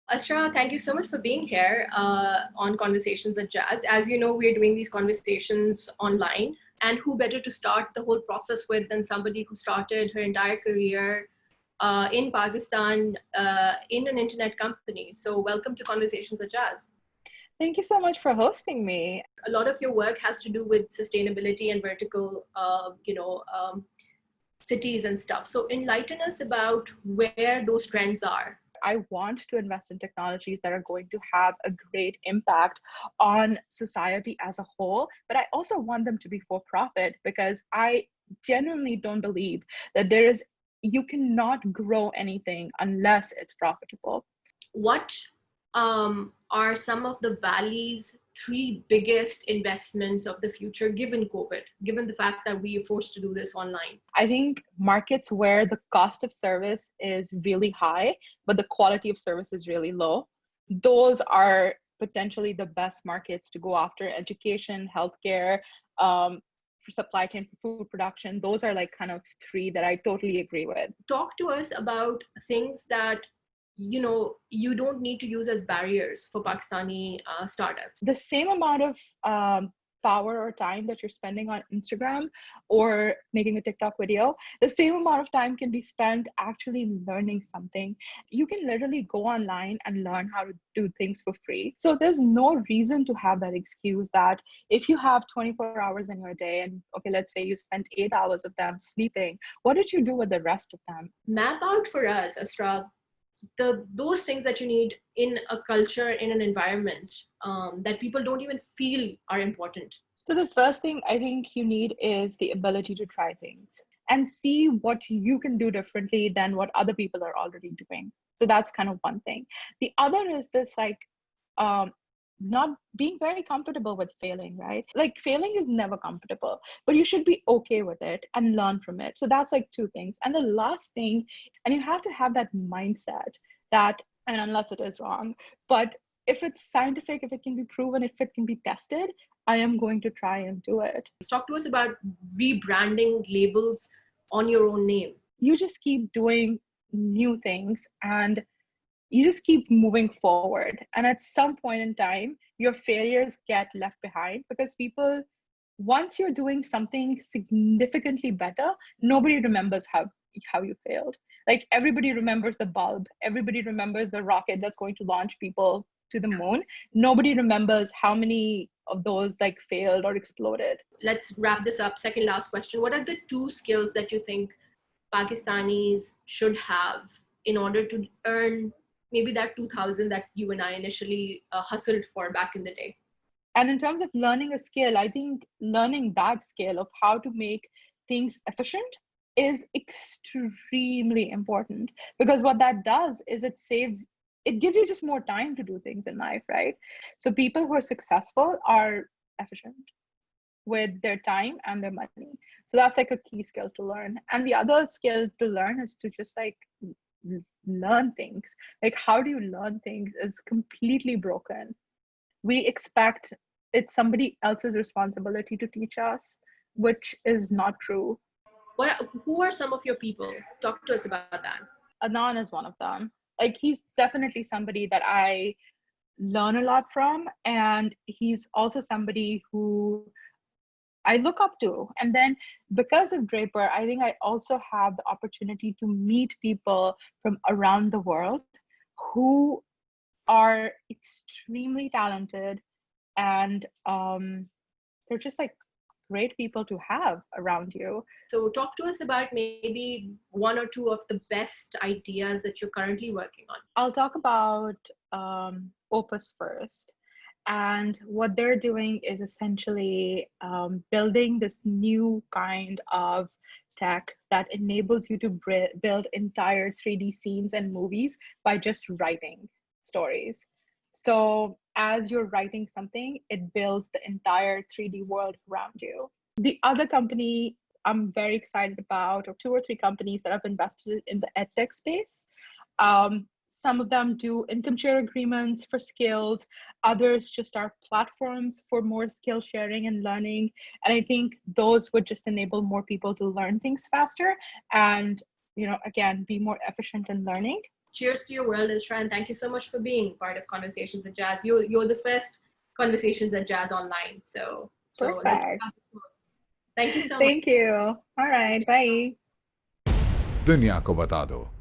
Asra, thank you so much for being here on Conversations at Jazz. As you know, we're doing these conversations online, and who better to start the whole process with than somebody who started her entire career in Pakistan in an internet company. So, welcome to Conversations at Jazz. Thank you so much for hosting me. A lot of your work has to do with sustainability and vertical, cities and stuff. So, enlighten us about where those trends are. I want to invest in technologies that are going to have a great impact on society as a whole, but I also want them to be for profit because I genuinely don't believe that you cannot grow anything unless it's profitable. What are some of the Valley's three biggest investments of the future given COVID, given the fact that we are forced to do this online? I think markets where the cost of service is really high, but the quality of service is really low, those are potentially the best markets to go after. Education, healthcare, for supply chain, for food production, those are like kind of three that I totally agree with. Talk to us about things that you don't need to use as barriers for Pakistani startups. The same amount of power or time that you're spending on Instagram or making a TikTok video, the same amount of time can be spent actually learning something. You can literally go online and learn how to do things for free. So there's no reason to have that excuse that if you have 24 hours in your day and okay, let's say you spent 8 hours of them sleeping, what did you do with the rest of them? Map out for us, Asra, those things that you need in a culture, in an environment that people don't even feel are important. So the first thing I think you need is the ability to try things and see what you can do differently than what other people are already doing. So that's kind of one thing. The other is this not being very comfortable with failing, right? Like failing is never comfortable, but you should be okay with it and learn from it. So that's like two things. And the last thing, and you have to have that mindset that, and unless it is wrong, but if it's scientific, if it can be proven, if it can be tested, I am going to try and do it. Talk to us about rebranding labels on your own name. You just keep doing new things and you just keep moving forward. And at some point in time, your failures get left behind because people, once you're doing something significantly better, nobody remembers how you failed. Like everybody remembers the bulb, everybody remembers the rocket that's going to launch people to the moon. Nobody remembers how many of those like failed or exploded. Let's wrap this up. Second last question. What are the two skills that you think Pakistanis should have in order to earn maybe that 2000 that you and I initially hustled for back in the day? And in terms of learning a skill, I think learning that skill of how to make things efficient is extremely important because what that does is it gives you just more time to do things in life, right? So people who are successful are efficient with their time and their money. So that's like a key skill to learn. And the other skill to learn is to just like learn things. Like how do you learn things is completely broken. We expect it's somebody else's responsibility to teach us, which is not true. Who are some of your people? Talk to us about that. Adnan is one of them. Like he's definitely somebody that I learn a lot from, and he's also somebody who I look up to. And then because of Draper, I think I also have the opportunity to meet people from around the world who are extremely talented and they're just like great people to have around you. So talk to us about maybe one or two of the best ideas that you're currently working on. I'll talk about Opus first. And what they're doing is essentially building this new kind of tech that enables you to build entire 3D scenes and movies by just writing stories. So as you're writing something, it builds the entire 3D world around you. The other company I'm very excited about, or two or three companies that have invested in the edtech space. Some of them do income share agreements for skills. Others just are platforms for more skill sharing and learning. And I think those would just enable more people to learn things faster and, again, be more efficient in learning. cheers to your world, Asra, and thank you so much for being part of Conversations at Jazz. You're the first Conversations at Jazz online. So let's Perfect. have it close. Thank you so much. Thank you. All right. Bye. दुनिया को बता दो।